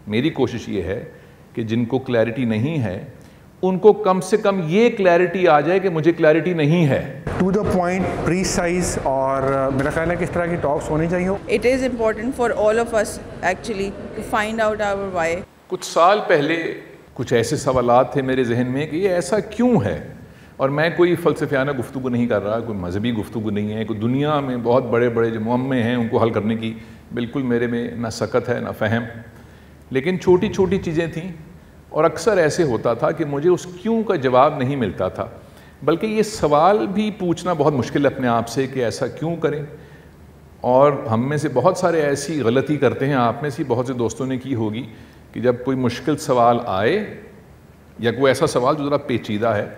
میری کوشش یہ ہے کہ جن کو کلیئرٹی نہیں ہے ان کو کم سے کم یہ کلیئرٹی آ جائے کہ مجھے کلیئرٹی نہیں ہے. ٹو دا پوائنٹ، پریسائز، اور میرا خیال ہے کہ اس طرح کی ٹاکس ہونی چاہیے. It is important for all of us actually to find out our why. کچھ سال پہلے کچھ ایسے سوالات تھے میرے ذہن میں کہ یہ ایسا کیوں ہے، اور میں کوئی فلسفیانہ گفتگو نہیں کر رہا، کوئی مذہبی گفتگو نہیں ہے، کوئی دنیا میں بہت بڑے بڑے جو معمے ہیں ان کو حل کرنے کی بالکل میرے میں نہ سکت ہے نہ فہم، لیکن چھوٹی چھوٹی چیزیں تھیں اور اکثر ایسے ہوتا تھا کہ مجھے اس کیوں کا جواب نہیں ملتا تھا، بلکہ یہ سوال بھی پوچھنا بہت مشکل ہے اپنے آپ سے کہ ایسا کیوں کریں. اور ہم میں سے بہت سارے ایسی غلطی کرتے ہیں، آپ میں سے بہت سے دوستوں نے کی ہوگی کہ جب کوئی مشکل سوال آئے یا کوئی ایسا سوال جو ذرا پیچیدہ ہے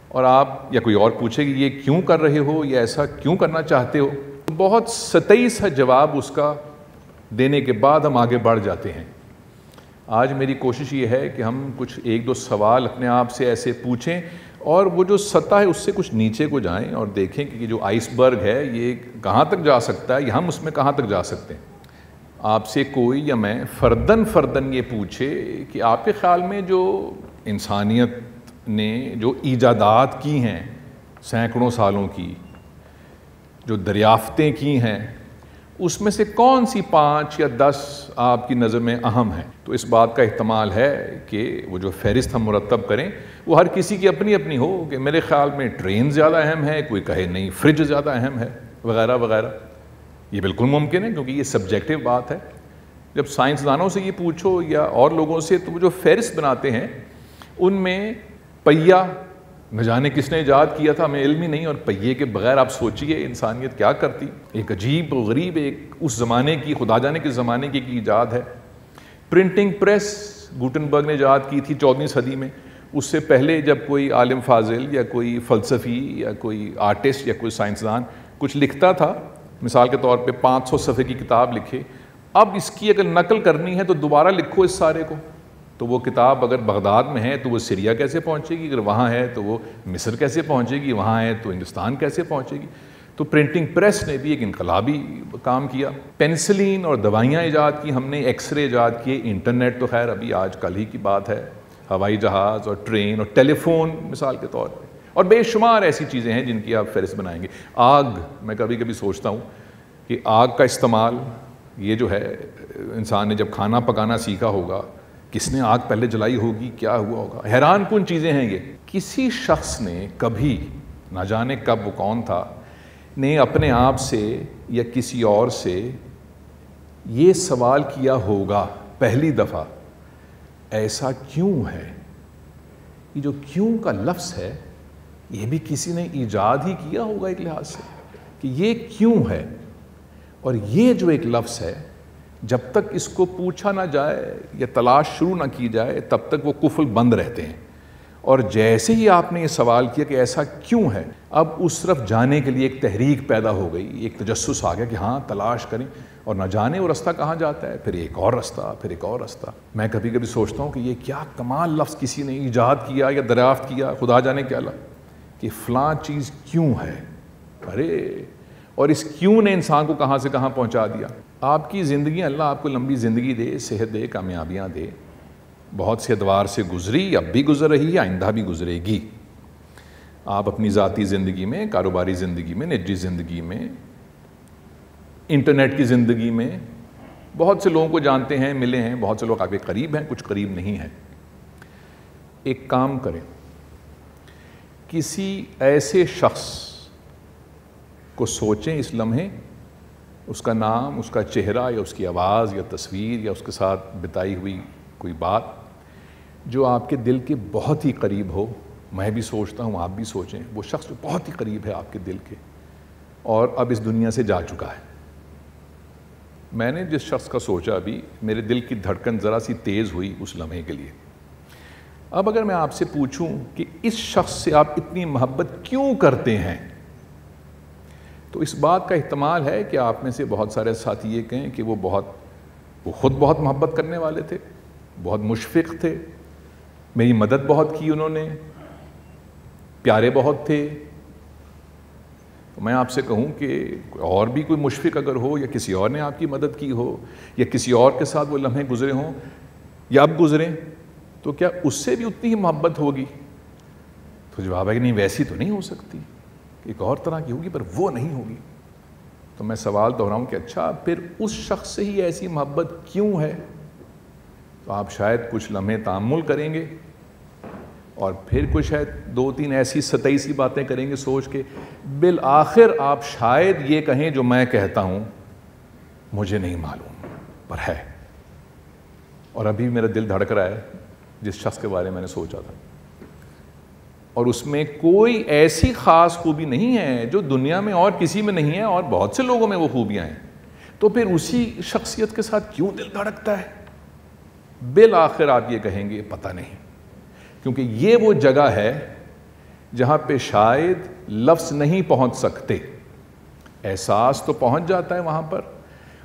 اور آپ یا کوئی اور پوچھے کہ یہ کیوں کر رہے ہو یا ایسا کیوں کرنا چاہتے ہو، بہت سطحی سا جواب اس کا دینے کے بعد ہم آگے بڑھ جاتے ہیں. آج میری کوشش یہ ہے کہ ہم کچھ ایک دو سوال اپنے آپ سے ایسے پوچھیں اور وہ جو سطح ہے اس سے کچھ نیچے کو جائیں اور دیکھیں کہ یہ جو آئس برگ ہے یہ کہاں تک جا سکتا ہے یا ہم اس میں کہاں تک جا سکتے ہیں. آپ سے کوئی یا میں فرداً یہ پوچھے کہ آپ کے خیال میں جو انسانیت نے جو ایجادات کی ہیں سینکڑوں سالوں کی، جو دریافتیں کی ہیں، اس میں سے کون سی 5 یا 10 آپ کی نظر میں اہم ہیں؟ تو اس بات کا احتمال ہے کہ وہ جو فہرست ہم مرتب کریں وہ ہر کسی کی اپنی اپنی ہو کہ میرے خیال میں ٹرین زیادہ اہم ہے، کوئی کہے نہیں فریج زیادہ اہم ہے، وغیرہ وغیرہ. یہ بالکل ممکن ہے کیونکہ یہ سبجیکٹیو بات ہے. جب سائنسدانوں سے یہ پوچھو یا اور لوگوں سے تو وہ جو فہرست بناتے ہیں ان میں پہیہ نہ جانے کس نے ایجاد کیا تھا، ہمیں علم ہی نہیں، اور پہیے کے بغیر آپ سوچئے انسانیت کیا کرتی. ایک عجیب و غریب ایک اس زمانے کی، خدا جانے کس زمانے کی ایجاد ہے. پرنٹنگ پریس گوٹنبرگ نے ایجاد کی تھی 14ویں صدی میں. اس سے پہلے جب کوئی عالم فاضل یا کوئی فلسفی یا کوئی آرٹسٹ یا کوئی سائنسدان کچھ لکھتا تھا، مثال کے طور پہ 500 صفحے کی کتاب لکھے، اب اس کی اگر نقل کرنی ہے تو دوبارہ لکھو اس سارے کو. تو وہ کتاب اگر بغداد میں ہے تو وہ سیریا کیسے پہنچے گی، اگر وہاں ہے تو وہ مصر کیسے پہنچے گی، وہاں ہے تو ہندوستان کیسے پہنچے گی. تو پرنٹنگ پریس نے بھی ایک انقلابی کام کیا. پینسلین اور دوائیاں ایجاد کی ہم نے، ایکس رے ایجاد کیے، انٹرنیٹ تو خیر ابھی آج کل ہی کی بات ہے، ہوائی جہاز اور ٹرین اور ٹیلی فون مثال کے طور پہ، اور بے شمار ایسی چیزیں ہیں جن کی آپ فہرست بنائیں گے. آگ، میں کبھی کبھی سوچتا ہوں کہ آگ کا استعمال یہ جو ہے انسان نے جب کھانا پکانا سیکھا ہوگا، کس نے آگ پہلے جلائی ہوگی، کیا ہوا ہوگا. حیران کن چیزیں ہیں یہ. کسی شخص نے کبھی، نہ جانے کب وہ کون تھا، نے اپنے آپ سے یا کسی اور سے یہ سوال کیا ہوگا پہلی دفعہ، ایسا کیوں ہے؟ یہ جو کیوں کا لفظ ہے یہ بھی کسی نے ایجاد ہی کیا ہوگا ایک لحاظ سے کہ یہ کیوں ہے. اور یہ جو ایک لفظ ہے جب تک اس کو پوچھا نہ جائے یا تلاش شروع نہ کی جائے تب تک وہ قفل بند رہتے ہیں. اور جیسے ہی آپ نے یہ سوال کیا کہ ایسا کیوں ہے، اب اس طرف جانے کے لیے ایک تحریک پیدا ہو گئی، ایک تجسس آ گیا کہ ہاں تلاش کریں، اور نہ جانے وہ رستہ کہاں جاتا ہے، پھر ایک اور رستہ، پھر ایک اور رستہ. میں کبھی کبھی سوچتا ہوں کہ یہ کیا کمال لفظ کسی نے ایجاد کیا یا دریافت کیا، خدا جانے کیا کہ فلاں چیز کیوں ہے. ارے، اور اس کیوں نے انسان کو کہاں سے کہاں پہنچا دیا. آپ کی زندگی، اللہ آپ کو لمبی زندگی دے، صحت دے، کامیابیاں دے، بہت سے ادوار سے گزری، اب بھی گزر رہی ہے، آئندہ بھی گزرے گی. آپ اپنی ذاتی زندگی میں، کاروباری زندگی میں، نجی زندگی میں، انٹرنیٹ کی زندگی میں بہت سے لوگوں کو جانتے ہیں، ملے ہیں، بہت سے لوگ آپ کے قریب ہیں، کچھ قریب نہیں ہیں. ایک کام کریں، کسی ایسے شخص کو سوچیں اس لمحے، اس کا نام، اس کا چہرہ یا اس کی آواز یا تصویر یا اس کے ساتھ بتائی ہوئی کوئی بات جو آپ کے دل کے بہت ہی قریب ہو. میں بھی سوچتا ہوں، آپ بھی سوچیں، وہ شخص جو بہت ہی قریب ہے آپ کے دل کے اور اب اس دنیا سے جا چکا ہے. میں نے جس شخص کا سوچا ابھی، میرے دل کی دھڑکن ذرا سی تیز ہوئی اس لمحے کے لیے. اب اگر میں آپ سے پوچھوں کہ اس شخص سے آپ اتنی محبت کیوں کرتے ہیں، تو اس بات کا احتمال ہے کہ آپ میں سے بہت سارے ساتھی یہ کہیں کہ وہ خود بہت محبت کرنے والے تھے، بہت مشفق تھے، میری مدد بہت کی انہوں نے، پیارے بہت تھے. تو میں آپ سے کہوں کہ اور بھی کوئی مشفق اگر ہو یا کسی اور نے آپ کی مدد کی ہو یا کسی اور کے ساتھ وہ لمحے گزرے ہوں، یا اب گزریں تو کیا اس سے بھی اتنی ہی محبت ہوگی؟ تو جواب ہے کہ نہیں، ویسی تو نہیں ہو سکتی، ایک اور طرح کی ہوگی، پر وہ نہیں ہوگی۔ تو میں سوال دہراؤں کہ اچھا پھر اس شخص سے ہی ایسی محبت کیوں ہے؟ تو آپ شاید کچھ لمحے تأمل کریں گے اور پھر کچھ شاید 2-3 ایسی سطحی سی باتیں کریں گے سوچ کے، بالآخر آپ شاید یہ کہیں جو میں کہتا ہوں مجھے نہیں معلوم پر ہے، اور ابھی میرا دل دھڑک رہا ہے جس شخص کے بارے میں نے سوچا تھا، اور اس میں کوئی ایسی خاص خوبی نہیں ہے جو دنیا میں اور کسی میں نہیں ہے، اور بہت سے لوگوں میں وہ خوبیاں ہیں، تو پھر اسی شخصیت کے ساتھ کیوں دل دھڑکتا ہے؟ بالآخر آپ یہ کہیں گے پتہ نہیں، کیونکہ یہ وہ جگہ ہے جہاں پہ شاید لفظ نہیں پہنچ سکتے، احساس تو پہنچ جاتا ہے وہاں پر،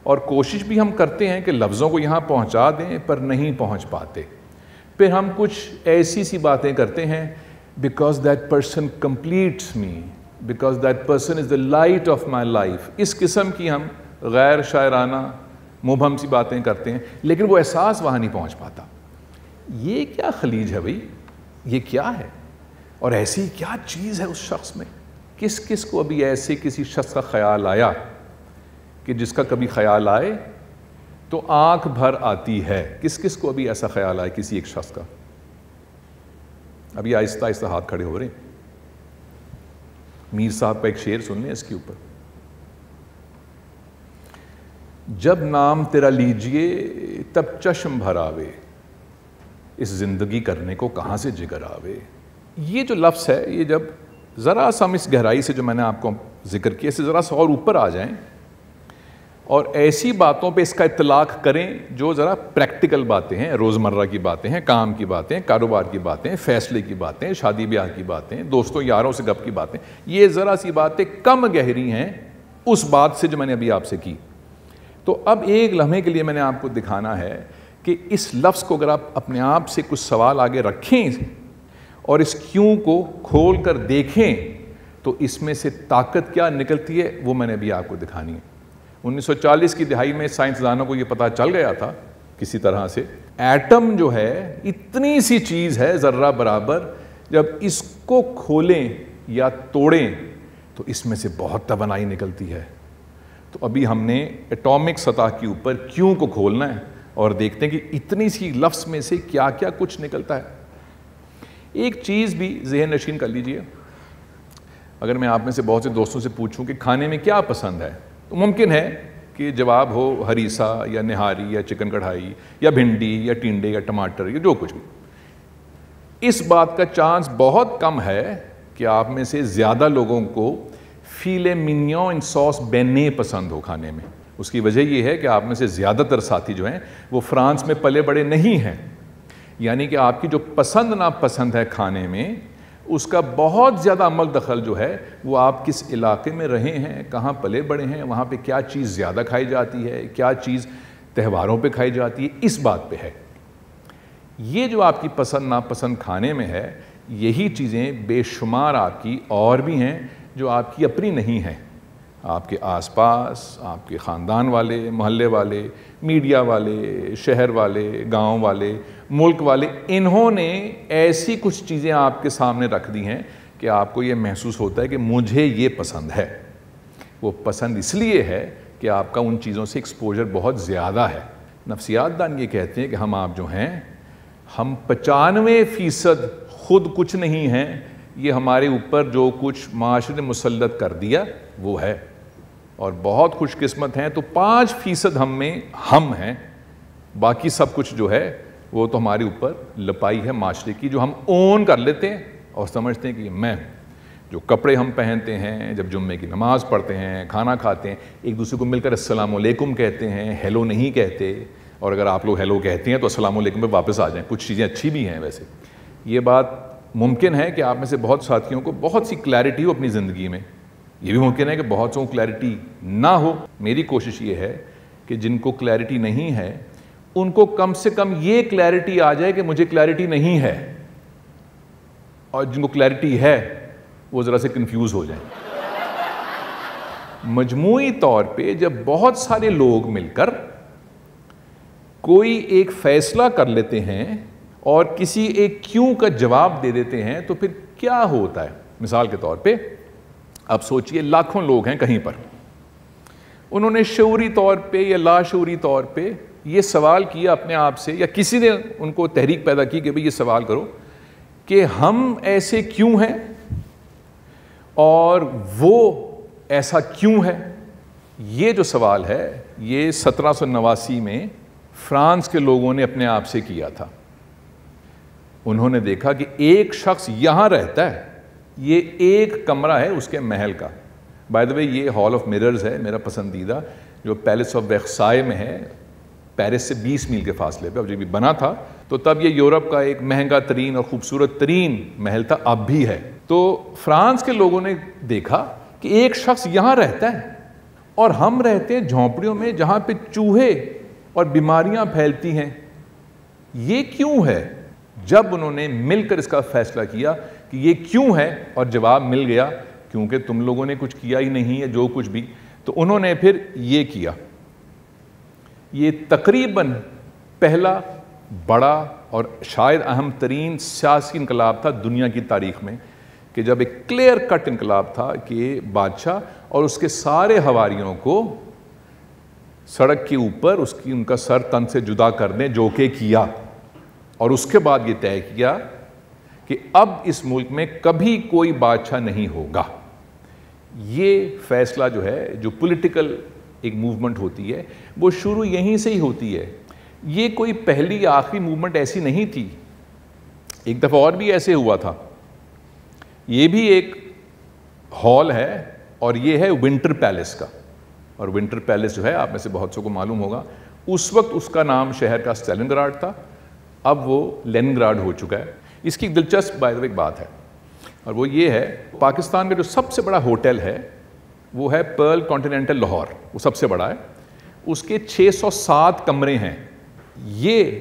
اور کوشش بھی ہم کرتے ہیں کہ لفظوں کو یہاں پہنچا دیں، پر نہیں پہنچ پاتے۔ پھر ہم کچھ ایسی سی باتیں کرتے ہیں، because that person completes me, because that person is the light of my life, اس قسم کی ہم غیر شاعرانہ مبہم سی باتیں کرتے ہیں، لیکن وہ احساس وہاں نہیں پہنچ پاتا۔ یہ کیا خلیج ہے بھئی؟ یہ کیا ہے؟ اور ایسی کیا چیز ہے اس شخص میں؟ کس کو ابھی ایسے کسی شخص کا خیال آیا کہ جس کا کبھی خیال آئے تو آنکھ بھر آتی ہے؟ کس کو ابھی ایسا خیال آئے کسی ایک شخص کا؟ ابھی آہستہ آہستہ ہاتھ کھڑے ہو رہے ہیں۔ میر صاحب کا ایک شعر سن لیں اس کے اوپر، جب نام تیرا لیجئے تب چشم بھر آوے، اس زندگی کرنے کو کہاں سے جگر آوے۔ یہ جو لفظ ہے، یہ جب ذرا سا ہم اس گہرائی سے جو میں نے آپ کو ذکر کیا، اس سے ذرا سا اور اوپر آ جائیں اور ایسی باتوں پہ اس کا اطلاق کریں جو ذرا پریکٹیکل باتیں ہیں، روزمرہ کی باتیں ہیں، کام کی باتیں، کاروبار کی باتیں، فیصلے کی باتیں، شادی بیاہ کی باتیں، دوستوں یاروں سے گپ کی باتیں، یہ ذرا سی باتیں کم گہری ہیں اس بات سے جو میں نے ابھی آپ سے کی۔ تو اب ایک لمحے کے لیے میں نے آپ کو دکھانا ہے کہ اس لفظ کو اگر آپ اپنے آپ سے کچھ سوال آگے رکھیں اور اس کیوں کو کھول کر دیکھیں تو اس میں سے طاقت کیا نکلتی ہے، وہ میں نے ابھی آپ کو دکھانی ہے۔ 1940 کی دہائی میں سائنسدانوں کو یہ پتہ چل گیا تھا کسی طرح سے، ایٹم جو ہے اتنی سی چیز ہے ذرہ برابر، جب اس کو کھولیں یا توڑیں تو اس میں سے بہت توانائی نکلتی ہے۔ تو ابھی ہم نے ایٹامک سطح کے اوپر کیوں کو کھولنا ہے اور دیکھتے ہیں کہ اتنی سی لفظ میں سے کیا کیا کچھ نکلتا ہے۔ ایک چیز بھی ذہن نشین کر لیجئے، اگر میں آپ میں سے بہت سے دوستوں سے پوچھوں کہ کھانے میں کیا پسند ہے تو ممکن ہے کہ جواب ہو ہریسا یا نہاری یا چکن کڑھائی یا بھنڈی یا ٹینڈے یا ٹماٹر یا جو کچھ بھی۔ اس بات کا چانس بہت کم ہے کہ آپ میں سے زیادہ لوگوں کو فیلے منیون سوس بینے پسند ہو کھانے میں۔ اس کی وجہ یہ ہے کہ آپ میں سے زیادہ تر ساتھی جو ہیں وہ فرانس میں پلے بڑے نہیں ہیں، یعنی کہ آپ کی جو پسند ناپسند ہے کھانے میں، اس کا بہت زیادہ عمل دخل جو ہے وہ آپ کس علاقے میں رہے ہیں، کہاں پلے بڑے ہیں، وہاں پہ کیا چیز زیادہ کھائی جاتی ہے، کیا چیز تہواروں پہ کھائی جاتی ہے، اس بات پہ ہے۔ یہ جو آپ کی پسند ناپسند کھانے میں ہے، یہی چیزیں بے شمار آپ کی اور بھی ہیں جو آپ کی اپنی نہیں ہیں۔ آپ کے آس پاس، آپ کے خاندان والے، محلے والے، میڈیا والے، شہر والے، گاؤں والے، ملک والے، انہوں نے ایسی کچھ چیزیں آپ کے سامنے رکھ دی ہیں کہ آپ کو یہ محسوس ہوتا ہے کہ مجھے یہ پسند ہے۔ وہ پسند اس لیے ہے کہ آپ کا ان چیزوں سے ایکسپوجر بہت زیادہ ہے۔ نفسیات دان یہ کہتے ہیں کہ ہم آپ جو ہیں، ہم 95% خود کچھ نہیں ہیں، یہ ہمارے اوپر جو کچھ معاشرے نے مسلط کر دیا وہ ہے، اور بہت خوش قسمت ہیں تو 5% ہم میں ہم ہیں، باقی سب کچھ جو ہے وہ تو ہمارے اوپر لپائی ہے معاشرے کی، جو ہم اون کر لیتے ہیں اور سمجھتے ہیں کہ میں ہوں۔ جو کپڑے ہم پہنتے ہیں، جب جمعے کی نماز پڑھتے ہیں، کھانا کھاتے ہیں، ایک دوسرے کو مل کر السلام علیکم کہتے ہیں، ہیلو نہیں کہتے، اور اگر آپ لوگ ہیلو کہتے ہیں تو السلام علیکم پہ واپس آ جائیں۔ کچھ چیزیں اچھی بھی ہیں ویسے۔ یہ بات ممکن ہے کہ آپ میں سے بہت ساتھیوں کو بہت سی کلیئرٹی ہو اپنی زندگی میں، یہ بھی ممکن ہے کہ بہت سو کلیئرٹی نہ ہو۔ میری کوشش یہ ہے کہ جن کو کلیئرٹی نہیں ہے ان کو کم سے کم یہ کلیئرٹی آ جائے کہ مجھے کلیئرٹی نہیں ہے، اور جن کو کلیئرٹی ہے وہ ذرا سے کنفیوز ہو جائیں۔ مجموعی طور پہ جب بہت سارے لوگ مل کر کوئی ایک فیصلہ کر لیتے ہیں اور کسی ایک کیوں کا جواب دے دیتے ہیں تو پھر کیا ہوتا ہے؟ مثال کے طور پہ اب سوچئے لاکھوں لوگ ہیں کہیں پر، انہوں نے شعوری طور پہ یا لاشعوری طور پہ یہ سوال کیا اپنے آپ سے، یا کسی نے ان کو تحریک پیدا کی کہ بھئی یہ سوال کرو کہ ہم ایسے کیوں ہیں اور وہ ایسا کیوں ہے۔ یہ جو سوال ہے یہ 1789 میں فرانس کے لوگوں نے اپنے آپ سے کیا تھا۔ انہوں نے دیکھا کہ ایک شخص یہاں رہتا ہے، یہ ایک کمرہ ہے اس کے محل کا۔ بائی دا وے یہ ہال آف میررز ہے میرا پسندیدہ، جو پیلس آف ویکسائے میں ہے، پیرس سے 20 میل کے فاصلے پہ۔ اب جب یہ بنا تھا تو تب یہ یورپ کا ایک مہنگا ترین اور خوبصورت ترین محل تھا، اب بھی ہے۔ تو فرانس کے لوگوں نے دیکھا کہ ایک شخص یہاں رہتا ہے اور ہم رہتے ہیں جھونپڑیوں میں جہاں پہ چوہے اور بیماریاں پھیلتی ہیں، یہ کیوں ہے؟ جب انہوں نے مل کر اس کا فیصلہ کیا کہ یہ کیوں ہے اور جواب مل گیا کیونکہ تم لوگوں نے کچھ کیا ہی نہیں ہے جو کچھ بھی، تو انہوں نے پھر یہ کیا۔ یہ تقریباً پہلا بڑا اور شاید اہم ترین سیاسی انقلاب تھا دنیا کی تاریخ میں، کہ جب ایک کلیئر کٹ انقلاب تھا کہ بادشاہ اور اس کے سارے حواریوں کو سڑک کے اوپر ان کا سر تن سے جدا کر دیں، جو کہ کیا، اور اس کے بعد یہ طے کیا کہ اب اس ملک میں کبھی کوئی بادشاہ نہیں ہوگا۔ یہ فیصلہ جو ہے، جو پولیٹیکل ایک موومنٹ ہوتی ہے، وہ شروع یہیں سے ہی ہوتی ہے۔ یہ کوئی پہلی آخری موومنٹ ایسی نہیں تھی، ایک دفعہ اور بھی ایسے ہوا تھا۔ یہ بھی ایک ہال ہے اور یہ ہے ونٹر پیلس کا، اور ونٹر پیلس جو ہے آپ میں سے بہت سو کو معلوم ہوگا، اس وقت اس کا نام شہر کا اسٹالن گراڈ تھا، اب وہ لینن گراڈ ہو چکا ہے۔ اس کی ایک دلچسپ بائی دا وے ایک بات ہے، اور وہ یہ ہے پاکستان کا جو سب سے بڑا ہوٹل ہے وہ ہے پرل کانٹیننٹل لاہور، وہ سب سے بڑا ہے، اس کے 607 کمرے ہیں۔ یہ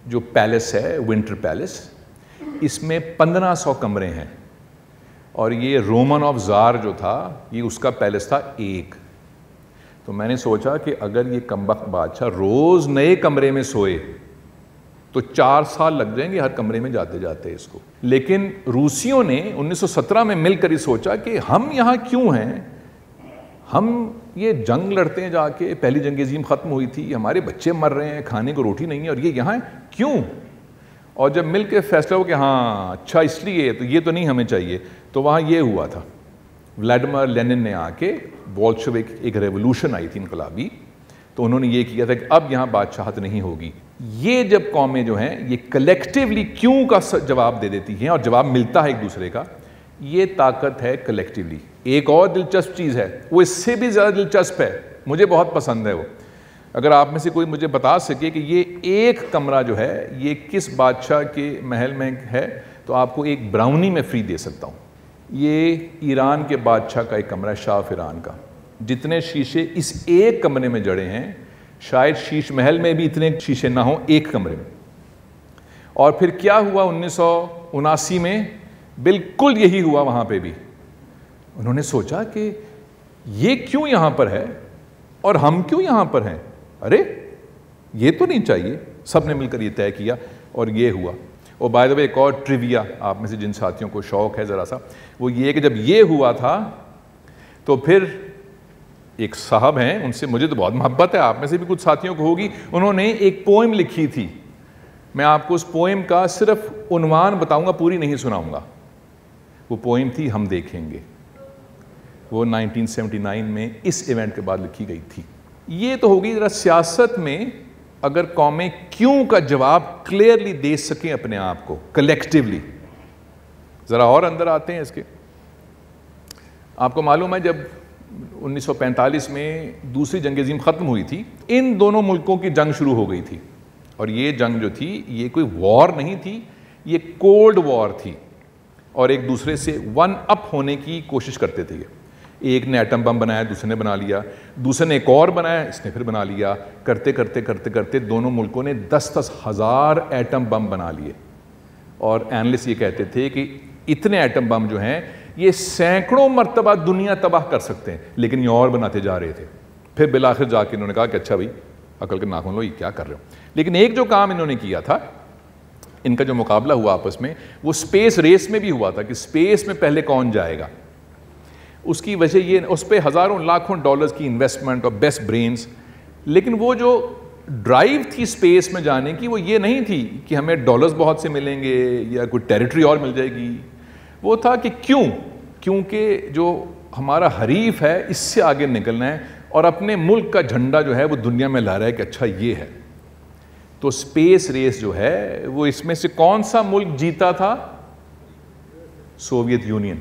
جو پیلس ہے ونٹر پیلس، اس میں 1500 کمرے ہیں، اور یہ رومن آف زار جو تھا یہ اس کا پیلس تھا ایک۔ تو میں نے سوچا کہ اگر یہ کمبخت بادشاہ روز نئے کمرے میں سوئے تو 4 سال لگ جائیں گے ہر کمرے میں جاتے جاتے اس کو۔ لیکن روسیوں نے 1917 میں مل کر ہی سوچا کہ ہم یہاں کیوں ہیں، ہم یہ جنگ لڑتے ہیں جا کے، پہلی جنگ عظیم ختم ہوئی تھی، ہمارے بچے مر رہے ہیں، کھانے کو روٹی نہیں ہے، اور یہ یہاں کیوں؟ اور جب مل کے فیصلہ ہو کہ ہاں اچھا اس لیے، تو یہ تو نہیں ہمیں چاہیے، تو وہاں یہ ہوا تھا، ولاڈیمر لینن نے آ کے بولشوک ایک ریولوشن آئی تھی انقلابی، تو انہوں نے یہ کیا تھا کہ اب یہاں بادشاہت نہیں ہوگی۔ یہ جب قومیں جو ہیں یہ کلیکٹیولی کیوں کا جواب دے دیتی ہیں اور جواب ملتا ہے ایک دوسرے کا، یہ طاقت ہے کلیکٹیولی۔ ایک اور دلچسپ چیز ہے، وہ اس سے بھی زیادہ دلچسپ ہے، مجھے بہت پسند ہے وہ۔ اگر آپ میں سے کوئی مجھے بتا سکے کہ یہ ایک کمرہ جو ہے یہ کس بادشاہ کے محل میں ہے، تو آپ کو ایک براؤنی میں فری دے سکتا ہوں۔ یہ ایران کے بادشاہ کا ایک کمرہ ہے، شاہ آف ایران کا۔ جتنے شیشے اس ایک کمرے میں جڑے ہیں، شاید شیش محل میں بھی اتنے شیشے نہ ہوں ایک کمرے میں۔ اور پھر کیا ہوا 1979 میں؟ بالکل یہی ہوا وہاں پہ بھی۔ انہوں نے سوچا کہ یہ کیوں یہاں پر ہے اور ہم کیوں یہاں پر ہیں، ارے یہ تو نہیں چاہیے۔ سب نے مل کر یہ طے کیا اور یہ ہوا۔ اور بائی دا وے ایک اور ٹریویا آپ میں سے جن ساتھیوں کو شوق ہے ذرا سا، وہ یہ کہ جب یہ ہوا تھا تو پھر ایک صاحب ہیں، ان سے مجھے تو بہت محبت ہے، آپ میں سے بھی کچھ ساتھیوں کو ہوگی، انہوں نے ایک پوئم لکھی تھی۔ میں آپ کو اس پوئم کا صرف عنوان بتاؤں گا، پوری نہیں سناؤں گا۔ وہ پوئم تھی ہم دیکھیں گے، وہ 1979 میں اس ایونٹ کے بعد لکھی گئی تھی۔ یہ تو ہوگی ذرا سیاست میں اگر قومیں کیوں کا جواب کلیئرلی دے سکیں اپنے آپ کو کلیکٹیولی۔ ذرا اور اندر آتے ہیں اس کے۔ آپ کو معلوم ہے جب 1945 میں دوسری جنگ عظیم ختم ہوئی تھی، ان دونوں ملکوں کی جنگ شروع ہو گئی تھی، اور یہ جنگ جو تھی یہ کوئی وار نہیں تھی، یہ کولڈ وار تھی، اور ایک دوسرے سے ون اپ ہونے کی کوشش کرتے تھے۔ ایک نے ایٹم بم بنایا، دوسرے نے بنا لیا، دوسرے نے ایک اور بنایا، اس نے پھر بنا لیا، کرتے کرتے کرتے کرتے دونوں ملکوں نے 10-10 ہزار ایٹم بم بنا لیے۔ اور اینالسٹ یہ کہتے تھے کہ اتنے ایٹم بم جو ہیں یہ سینکڑوں مرتبہ دنیا تباہ کر سکتے ہیں، لیکن یہ اور بناتے جا رہے تھے۔ پھر بالآخر جا کے انہوں نے کہا کہ اچھا بھائی عقل کے ناخن لو، یہ کیا کر رہے ہو. لیکن ایک جو کام انہوں نے کیا تھا، ان کا جو مقابلہ ہوا آپس میں، وہ اسپیس ریس میں بھی ہوا تھا کہ اسپیس میں پہلے کون جائے گا. اس کی وجہ یہ، اس پہ ہزاروں لاکھوں ڈالرز کی انویسٹمنٹ اور بیسٹ برینز، لیکن وہ جو ڈرائیو تھی اسپیس میں جانے کی، وہ یہ نہیں تھی کہ ہمیں ڈالرز بہت سے ملیں گے یا کوئی ٹیریٹری اور مل جائے گی. وہ تھا کہ کیونکہ جو ہمارا حریف ہے اس سے آگے نکلنا ہے اور اپنے ملک کا جھنڈا جو ہے وہ دنیا میں لا رہا ہے کہ اچھا یہ ہے. تو اسپیس ریس جو ہے وہ اس میں سے کون سا ملک جیتا تھا؟ Soviet union.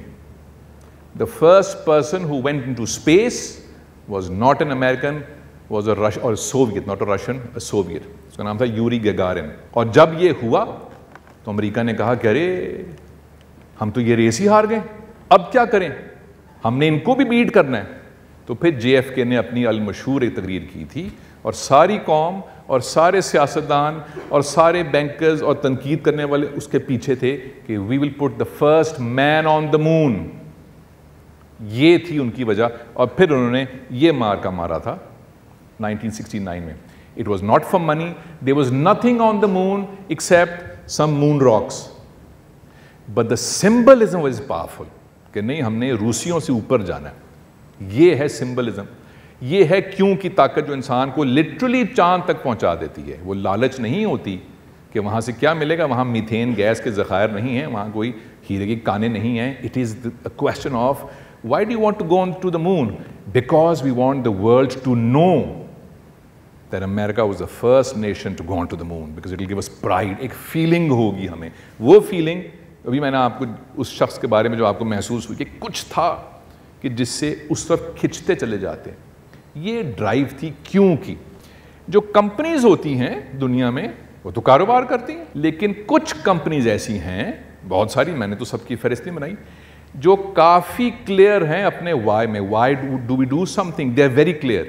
The first person who went into space was not an American, was a Russian or a Soviet, not a Russian, a Soviet. اس کا نام تھا یوری گگارن. اور جب یہ ہوا تو امریکہ نے کہا کہ ارے ہم تو یہ ریس ہی ہار گئے، اب کیا کریں، ہم نے ان کو بھی بیٹ کرنا ہے. تو پھر جے ایف کے نے اپنی المشہور ایک تقریر کی تھی اور ساری قوم اور سارے سیاستدان اور سارے بینکرز اور تنقید کرنے والے اس کے پیچھے تھے کہ وی ول پٹ دا فرسٹ مین آن دا مون. یہ تھی ان کی وجہ. اور پھر انہوں نے یہ مارکا مارا تھا 1969 میں. It was not for money. There was nothing on the moon except some moon rocks. But the symbolism was powerful. کہ نہیں، ہم نے روسیوں سے اوپر جانا ہے. یہ ہے سمبلزم. یہ ہے کیوں کی طاقت جو انسان کو لٹرلی چاند تک پہنچا دیتی ہے. وہ لالچ نہیں ہوتی کہ وہاں سے کیا ملے گا، وہاں میتھین گیس کے ذخائر نہیں ہیں، وہاں کوئی ہیرے کی کانیں نہیں ہیں. It is a question of why do you want to go on to the moon? Because we want the world to know that America was the first nation to go on to the moon, because it will give us pride. ایک feeling ہوگی ہمیں. وہ feeling ابھی میں نے آپ کو اس شخص کے بارے میں جو آپ کو محسوس ہوئی کہ کچھ تھا کہ جس سے اس طرف کھنچتے چلے جاتے. یہ ڈرائیو تھی کیوں کی. جو کمپنیز ہوتی ہیں دنیا میں وہ تو کاروبار کرتی ہیں، لیکن کچھ کمپنیز ایسی ہیں، بہت ساری، میں نے تو سب کی فہرست نہیں بنائی، جو کافی کلیئر ہیں اپنے وائی میں. Why do we do something, they are very clear.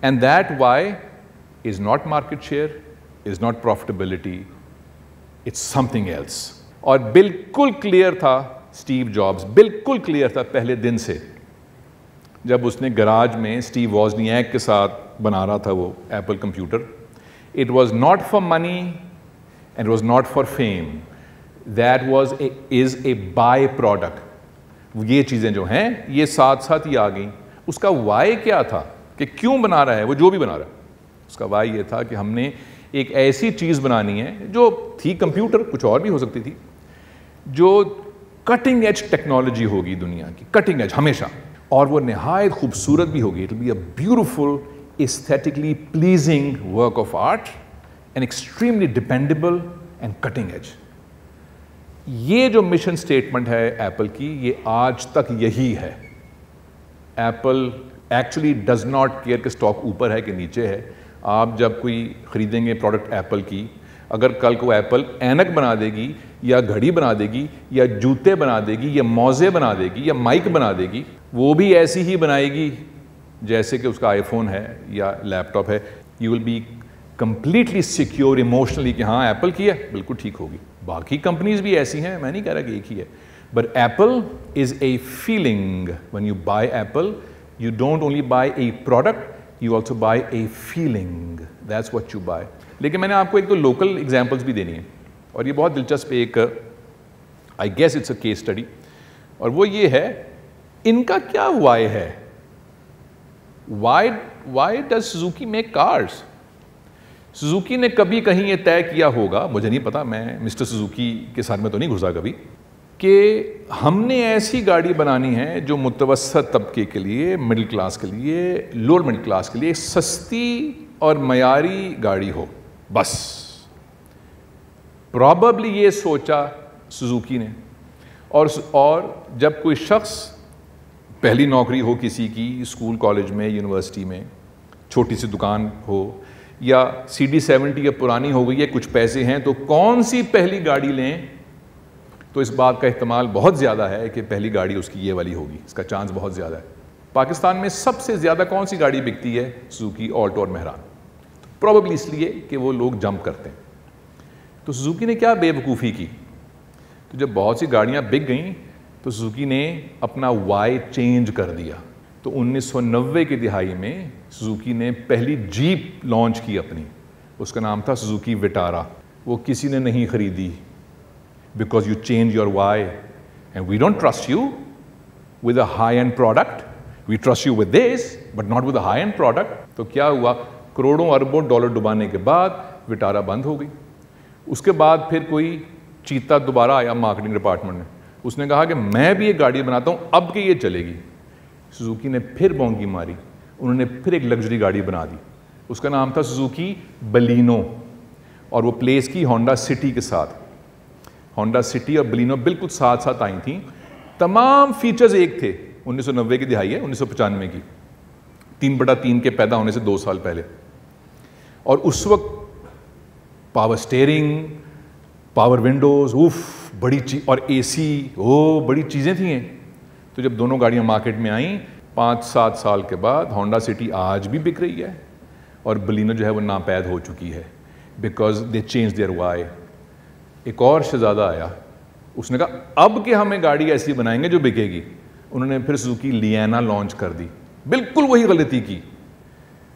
And that why is not market share, is not profitability, it's something else. اور بالکل کلیئر تھا اسٹیو جابس، بالکل کلیئر تھا پہلے دن سے، جب اس نے گراج میں اسٹیو وازنیاک کے ساتھ بنا رہا تھا وہ apple computer. It was not for money and was not for fame, that was is a by product. یہ چیزیں جو ہیں یہ ساتھ ساتھ ہی آ گئیں. اس کا وائی کیا تھا کہ کیوں بنا رہا ہے وہ جو بھی بنا رہا ہے؟ اس کا وائی یہ تھا کہ ہم نے ایک ایسی چیز بنانی ہے جو تھی کمپیوٹر، کچھ اور بھی ہو سکتی تھی، جو کٹنگ ایج ٹیکنالوجی ہوگی دنیا کی، کٹنگ ایج ہمیشہ، اور وہ نہایت خوبصورت بھی ہوگی. It will be a beautiful aesthetically pleasing work of art and extremely dependable and cutting edge. یہ جو مشن سٹیٹمنٹ ہے ایپل کی، یہ آج تک یہی ہے. Apple actually does not care کہ اسٹاک اوپر ہے کہ نیچے ہے. آپ جب کوئی خریدیں گے پروڈکٹ ایپل کی، اگر کل کو ایپل اینک بنا دے گی یا گھڑی بنا دے گی یا جوتے بنا دے گی یا موزے بنا دے گی یا مائک بنا دے گی، وہ بھی ایسی ہی بنائے گی جیسے کہ اس کا آئی فون ہے یا لیپ ٹاپ ہے. You will be completely secure emotionally کہ ہاں ایپل کی ہے، بالکل ٹھیک ہوگی. باقی کمپنیز بھی ایسی ہیں، میں نہیں کہہ رہا کہ ایک ہی ہے، but apple is a feeling. When you by apple you don't only by a product, you also buy a feeling. That's what you buy. لیکن میں نے آپ کو ایک دو لوکل ایگزامپلس بھی دینی ہیں، اور یہ بہت دلچسپ ایک I guess it's a case study، اور وہ یہ ہے ان کا کیا وائی ہے. Why does Suzuki make cars? Suzuki نے کبھی کہیں یہ طے کیا ہوگا، مجھے نہیں پتا، میں مسٹر سوزوکی کے ساتھ میں تو نہیں گھسا کبھی، کہ ہم نے ایسی گاڑی بنانی ہے جو متوسط طبقے کے لیے، مڈل کلاس کے لیے، لوور مڈل کلاس کے لیے سستی اور معیاری گاڑی ہو. بس پرابیبلی یہ سوچا سوزوکی نے. اور جب کوئی شخص پہلی نوکری ہو کسی کی، اسکول کالج میں، یونیورسٹی میں، چھوٹی سی دکان ہو، یا CD70 اب پرانی ہو گئی ہے، کچھ پیسے ہیں، تو کون سی پہلی گاڑی لیں، تو اس بات کا احتمال بہت زیادہ ہے کہ پہلی گاڑی اس کی یہ والی ہوگی. اس کا چانس بہت زیادہ ہے. پاکستان میں سب سے زیادہ کون سی گاڑی بکتی ہے؟ سوزوکی آلٹو اور مہران. پروبیبلی اس لیے کہ وہ لوگ جمپ کرتے ہیں. تو سوزوکی نے کیا بے وقوفی کی، تو جب بہت سی گاڑیاں بک گئیں تو سوزوکی نے اپنا وائی چینج کر دیا. تو 1990 کی دہائی میں سوزوکی نے پہلی جیپ لانچ کی اپنی, اس کا نام تھا سوزوکی وٹارا. وہ کسی نے نہیں خریدی because you change your why, and we don't trust you with a high end product, we trust you with this but not with a high end product. تو کیا ہوا, کروڑوں اربوں ڈالر ڈبانے کے بعد وٹارا بند ہو گئی. اس کے بعد پھر کوئی چیتا دوبارہ آیا مارکیٹنگ ڈپارٹمنٹ میں, اس نے کہا کہ میں بھی ایک گاڑی بناتا ہوں اب کہ یہ چلے گی. سوزوکی نے پھر بونگی ماری, انہوں نے پھر ایک لگژری گاڑی بنا دی, اس کا نام تھا سوزوکی بلینو, اور وہ پلیس کی ہونڈا سٹی کے ساتھ. ہونڈا سٹی اور بلینو بالکل ساتھ ساتھ آئی تھیں, تمام فیچرز ایک تھے. 1990 کی دہائی ہے, 1995 کی, 3/3 کے پیدا ہونے سے 2 سال پہلے. اور اس وقت پاور سٹیئرنگ, پاور ونڈوز, بڑی چیز, اور اے سی, بڑی چیزیں تھیں. تو جب دونوں گاڑیاں مارکیٹ میں آئیں 5-7 سال کے بعد, ہونڈا سٹی آج بھی بک رہی ہے اور بلینو جو ہے وہ ناپید ہو چکی ہے because they change their why. ایک اور شہزادہ آیا, اس نے کہا اب کہ ہمیں گاڑی ایسی بنائیں گے جو بکے گی. انہوں نے پھر سوزوکی لیانا لانچ کر دی, بالکل وہی غلطی کی,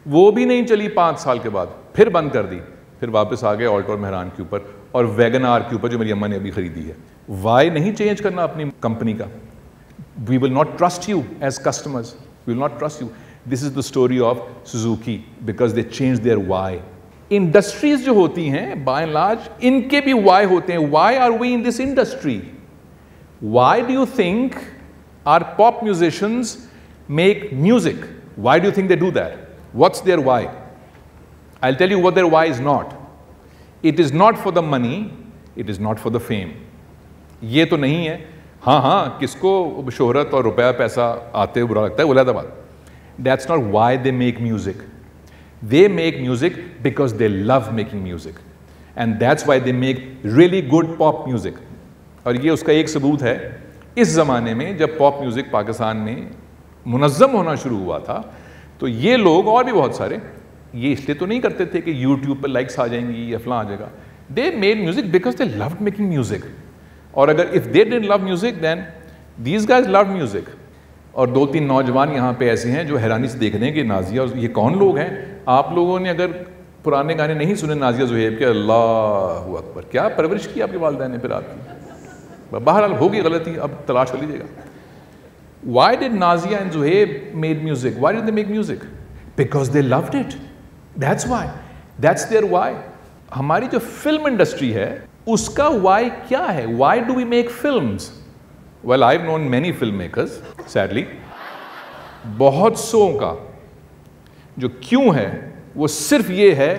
وہ بھی نہیں چلی 5 سال کے بعد, پھر بند کر دی. پھر واپس آ گئے آلٹو اور مہران کے اوپر اور ویگن آر کے اوپر جو میری اماں نے ابھی خریدی ہے. وائی نہیں چینج کرنا اپنی کمپنی کا. We will not trust you as customers, we will not trust you. This is the story of Suzuki because they change their why. Industries جو ہوتی ہیں بائی اینڈ لارج ان کے بھی وائی ہوتے ہیں. Why are we in this industry? Why do you think are pop musicians make music? Why do you think they do that? What's their why? I'll tell you what their why is not. It is not for the money, it is not for the fame. یہ تو نہیں ہے. ہاں کس کو شہرت اور روپیہ پیسہ آتے ہوئے برا لگتا ہے, وہ علیحدہ بات. That's not why they make music. They make music because they love making music. And that's why they make really good pop music. اور یہ اس کا ایک ثبوت ہے. اس زمانے میں جب پاپ میوزک پاکستان میں منظم ہونا شروع ہوا تھا تو یہ لوگ اور بھی بہت سارے یہ اس لیے تو نہیں کرتے تھے کہ یوٹیوب پہ لائکس آ جائیں گی یا فلاں آ جائے گا. They made music because they loved making music. اور اگر if they didn't love music then these guys love music. اور 2-3 نوجوان یہاں پہ ایسے ہیں جو حیرانی سے دیکھ رہے ہیں کہ نازیہ یہ کون لوگ ہیں. آپ لوگوں نے اگر پرانے گانے نہیں سنے نازیہ زہیب کے, اللہ اکبر, کیا پرورش کی آپ کے والدین نے پھر آپ کی. بہرحال ہوگی غلطی, اب تلاش کر لیجیے گا. Why did Nazia and Zuhaib made music? Why did they make music? Because they loved it. That's why. That's their why. ہماری جو فلم انڈسٹری ہے اس کا why کیا ہے؟ Why do we make films? Well, I've known many filmmakers, sadly. بہت سو کا جو کیوں ہے وہ صرف یہ ہے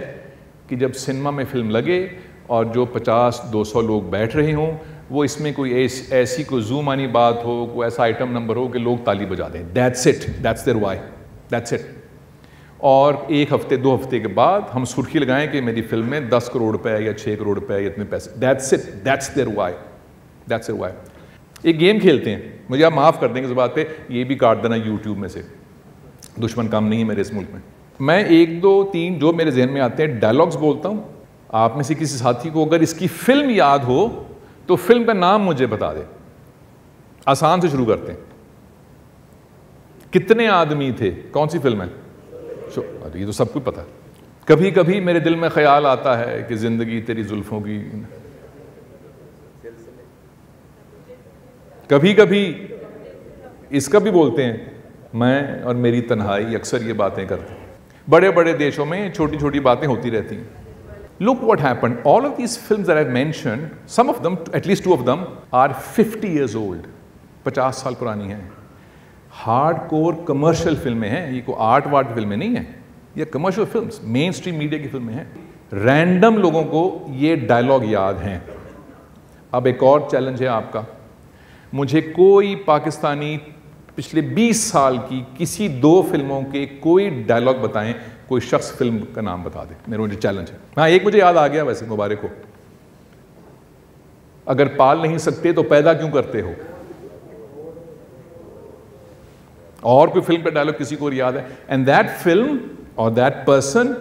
کہ جب سنیما میں فلم لگے اور جو 50-200 لوگ بیٹھ رہے ہوں وہ اس میں کوئی ایسی کوئی زوم آنی بات ہو, کوئی ایسا آئٹم نمبر ہو کہ لوگ تالی بجا دیں. That's it. That's their why. That's it. اور 1 ہفتے 2 ہفتے کے بعد ہم سرخی لگائیں کہ میری فلم میں 10 کروڑ روپے یا 6 کروڑ روپے یا اتنے پیسے. That's it. That's their why. That's their why. ایک گیم کھیلتے ہیں, مجھے آپ معاف کر دیں گے اس بات پہ, یہ بھی کاٹ دینا یوٹیوب میں سے, دشمن کام نہیں ہے میرے اس ملک میں. میں 1 2 3 جو میرے ذہن میں آتے ہیں ڈائلاگز بولتا ہوں. آپ میں سے کسی ساتھی کو اگر اس کی فلم یاد ہو تو فلم کا نام مجھے بتا دے. آسان سے شروع کرتے ہیں. کتنے آدمی تھے, کون سی فلم ہے؟ یہ تو سب کو پتا. کبھی کبھی میرے دل میں خیال آتا ہے کہ زندگی تیری زلفوں کی, کبھی کبھی اس کا بھی بولتے ہیں, میں اور میری تنہائی, اکثر یہ باتیں کرتے ہیں. بڑے بڑے دیشوں میں چھوٹی چھوٹی باتیں ہوتی رہتی ہیں. Look what happened. All of these films that I've mentioned, some of them, at least 2 of them, are 50 years old. 50 سال پرانی ہیں. ہارڈ کور کمرشل فلمیں ہیں, یہ کوئی آرٹ وارٹ فلمیں نہیں ہیں, یہ کمرشل فلمز, مین اسٹریم میڈیا کی فلمیں ہیں. رینڈم لوگوں کو یہ ڈائلاگ یاد ہیں. اب ایک اور چیلنج ہے آپ کا, مجھے کوئی پاکستانی پچھلے 20 سال کی کسی 2 فلموں کے کوئی ڈائلاگ بتائیں, کوئی شخص فلم کا نام بتا دے. میرا مجھے چیلنج ہے. ہاں ایک مجھے یاد آ گیا ویسے, مبارک ہو. اگر پال نہیں سکتے تو پیدا کیوں کرتے ہو. اور کوئی فلم کا ڈائلاگ کسی کو یاد ہے؟ اینڈ دیٹ فلم اور that person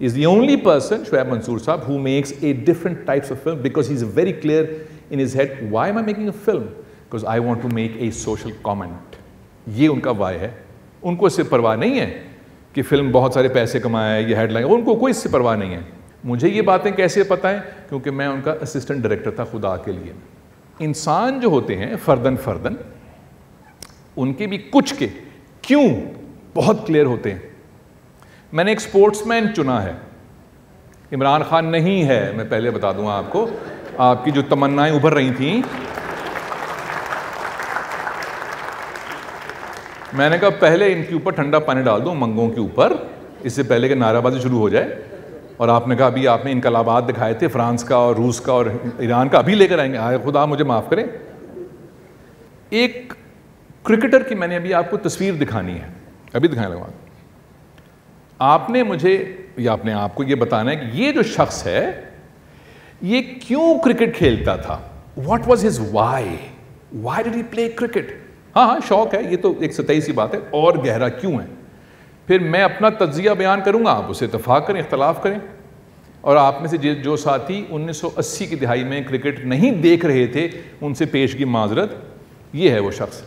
is the only person, Shoaib Mansoor Saab, who makes a different types of film because he's very clear in his head, why am I making a film? Because I want to make a social comment. یہ ان کا why ہے. ان کو اس سے پرواہ نہیں ہے کہ film بہت سارے پیسے کمائے یا ہیڈ لائن، ان کو کوئی اس سے پرواہ نہیں ہے. مجھے یہ باتیں کیسے پتہ ہیں؟ کیونکہ میں ان کا اسسٹنٹ ڈائریکٹر تھا خدا کے لیے. انسان جو ہوتے ہیں فردن فردن، ان کے بھی کچھ کے کیوں بہت کلیئر ہوتے ہیں. میں نے ایک سپورٹس مین چنا ہے، عمران خان نہیں ہے. میں پہلے بتا دوں آپ کو، آپ کی جو تمنائیں ابھر رہی تھیں، میں نے کہا پہلے ان کے اوپر ٹھنڈا پانی ڈال دوں منگوں کے اوپر، اس سے پہلے کہ نعرہ بازی شروع ہو جائے. اور آپ نے کہا ابھی آپ نے انقلابات دکھائے تھے فرانس کا اور روس کا اور ایران کا، ابھی لے کر آئیں گے. آئے خدا مجھے معاف کریں. ایک کرکٹر کی میں نے ابھی آپ کو تصویر دکھانی ہے، ابھی دکھانے لگا. آپ نے مجھے یا اپنے آپ کو یہ بتانا ہے کہ یہ جو شخص ہے یہ کیوں کرکٹ کھیلتا تھا. What was his why did he play cricket. ہاں شوق ہے، یہ تو ایک سطحی سی بات ہے، اور گہرا کیوں ہے. پھر میں اپنا تجزیہ بیان کروں گا، آپ اسے اتفاق کریں اختلاف کریں. اور آپ میں سے جو ساتھی 1980 کی دہائی میں کرکٹ نہیں دیکھ رہے تھے ان سے پیشگی معذرت. یہ ہے وہ شخص،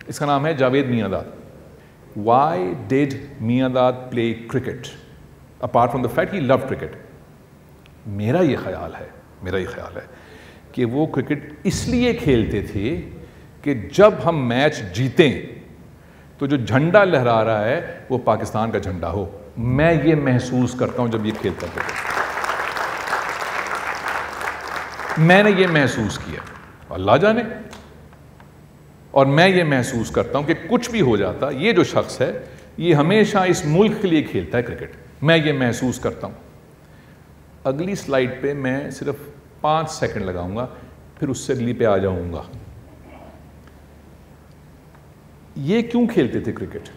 اس کا نام ہے جاوید میاں داد. Y did Miandad play cricket apart from the fact he love cricket. میرا یہ خیال ہے کہ وہ کرکٹ اس لیے کھیلتے تھے کہ جب ہم میچ جیتیں تو جو جھنڈا لہرا رہا ہے وہ پاکستان کا جھنڈا ہو. میں یہ محسوس کرتا ہوں جب یہ کھیلتا تھا، میں نے یہ محسوس کیا، اللہ جانے. اور میں یہ محسوس کرتا ہوں کہ کچھ بھی ہو جاتا، یہ جو شخص ہے یہ ہمیشہ اس ملک کے لیے کھیلتا ہے کرکٹ. میں یہ محسوس کرتا ہوں. اگلی سلائیڈ پہ میں صرف 5 سیکنڈ لگاؤں گا، پھر اس سے اگلی پہ آ جاؤں گا. یہ کیوں کھیلتے تھے cricket?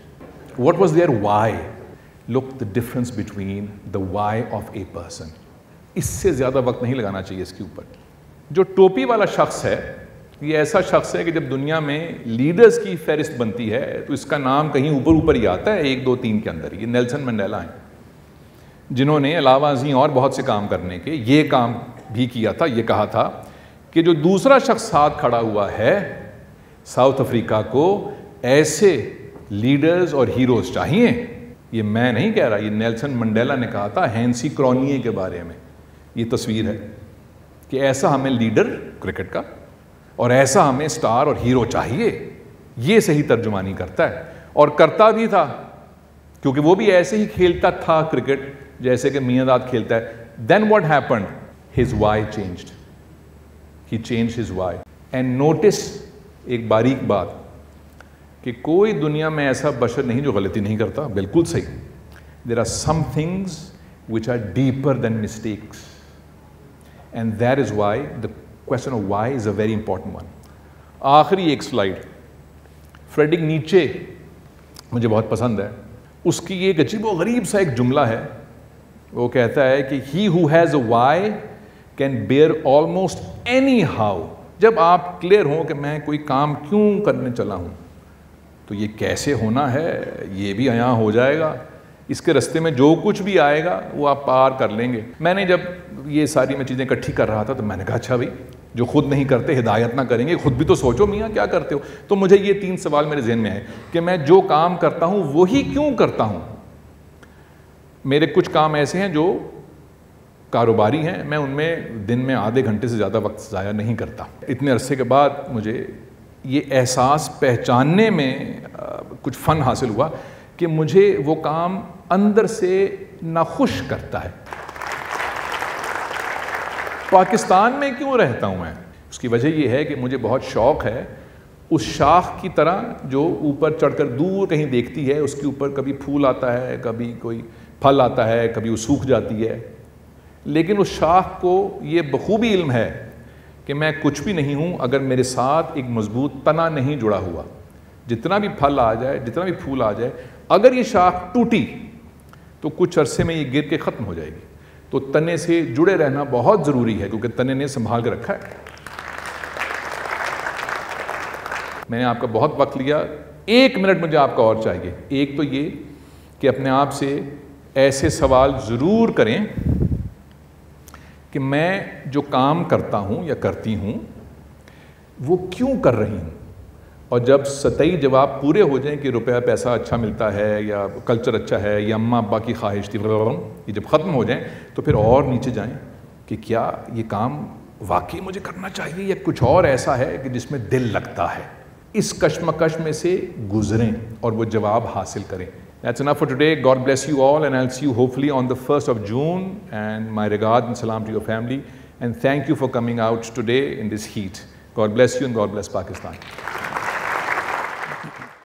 What was their why? Look the difference between the why of a person. اس سے زیادہ وقت نہیں لگانا چاہیے اس کے اوپر. جو ٹوپی والا شخص ہے یہ ایسا شخص ہے کہ جب دنیا میں لیڈرز کی فہرست بنتی ہے تو اس کا نام کہیں اوپر ہی آتا ہے 1 2 3 کے اندر. یہ نیلسن منڈیلا ہیں، جنہوں نے علاوہ ازیں اور بہت سے کام کرنے کے یہ کام بھی کیا تھا. یہ کہا تھا کہ جو دوسرا شخص ساتھ کھڑا ہوا ہے ساؤتھ افریقہ کو ایسے لیڈرز اور ہیروز چاہیے. یہ میں نہیں کہہ رہا، یہ نیلسن منڈیلا نے کہا تھا ہینسی کرونیے کے بارے میں. یہ تصویر ہے کہ ایسا ہمیں لیڈر کرکٹ کا اور ایسا ہمیں سٹار اور ہیرو چاہیے. یہ صحیح ترجمانی کرتا ہے اور کرتا بھی تھا، کیونکہ وہ بھی ایسے ہی کھیلتا تھا کرکٹ جیسے کہ میاں داد کھیلتا ہے. Then what happened? His why changed. He changed his why. And notice ایک باریک بات کہ کوئی دنیا میں ایسا بشر نہیں جو غلطی نہیں کرتا. بالکل صحیح. There are some things which are deeper than mistakes and that is why the question of why is a very important one. آخری ایک سلائیڈ، فریڈرک نیچے مجھے بہت پسند ہے. اس کی ایک عجیب و غریب سا ایک جملہ ہے. وہ کہتا ہے کہ he who has a why can bear almost any how. جب آپ کلیئر ہوں کہ میں کوئی کام کیوں کرنے چلا ہوں تو یہ کیسے ہونا ہے یہ بھی عیاں ہو جائے گا. اس کے رستے میں جو کچھ بھی آئے گا وہ آپ پار کر لیں گے. میں نے جب یہ ساری میں چیزیں اکٹھی کر رہا تھا تو میں نے کہا اچھا بھائی جو خود نہیں کرتے ہدایت نہ کریں گے، خود بھی تو سوچو میاں کیا کرتے ہو. تو مجھے یہ 3 سوال میرے ذہن میں ہے کہ میں جو کام کرتا ہوں وہی کیوں کرتا ہوں. میرے کچھ کام ایسے ہیں جو کاروباری ہیں، میں ان میں دن میں آدھے گھنٹے سے زیادہ وقت ضائع نہیں کرتا. اتنے عرصے کے بعد مجھے یہ احساس پہچاننے میں کچھ فن حاصل ہوا کہ مجھے وہ کام اندر سے ناخوش کرتا ہے. پاکستان میں کیوں رہتا ہوں میں؟ اس کی وجہ یہ ہے کہ مجھے بہت شوق ہے اس شاخ کی طرح جو اوپر چڑھ کر دور کہیں دیکھتی ہے، اس کے اوپر کبھی پھول آتا ہے، کبھی کوئی پھل آتا ہے، کبھی وہ سوکھ جاتی ہے. لیکن اس شاخ کو یہ بخوبی علم ہے کہ میں کچھ بھی نہیں ہوں اگر میرے ساتھ ایک مضبوط تنا نہیں جڑا ہوا. جتنا بھی پھل آ جائے، جتنا بھی پھول آ جائے، اگر یہ شاخ ٹوٹی تو کچھ عرصے میں یہ گر کے ختم ہو جائے گی. تو تنے سے جڑے رہنا بہت ضروری ہے کیونکہ تنے نے سنبھال کے رکھا ہے. میں نے آپ کا بہت وقت لیا، 1 منٹ مجھے آپ کا اور چاہیے. ایک تو یہ کہ اپنے آپ سے ایسے سوال ضرور کریں کہ میں جو کام کرتا ہوں یا کرتی ہوں وہ کیوں کر رہی ہوں. اور جب سطحی جواب پورے ہو جائیں کہ روپیہ پیسہ اچھا ملتا ہے یا کلچر اچھا ہے یا اماں ابا کی خواہش تھی، یہ جب ختم ہو جائیں تو پھر اور نیچے جائیں کہ کیا یہ کام واقعی مجھے کرنا چاہیے یا کچھ اور ایسا ہے کہ جس میں دل لگتا ہے. اس کشمکش میں سے گزریں اور وہ جواب حاصل کریں. That's enough for today. God bless you all, and I'll see you hopefully on the 1st of June. And my regard and salam to your family. And thank you for coming out today in this heat. God bless you and God bless Pakistan.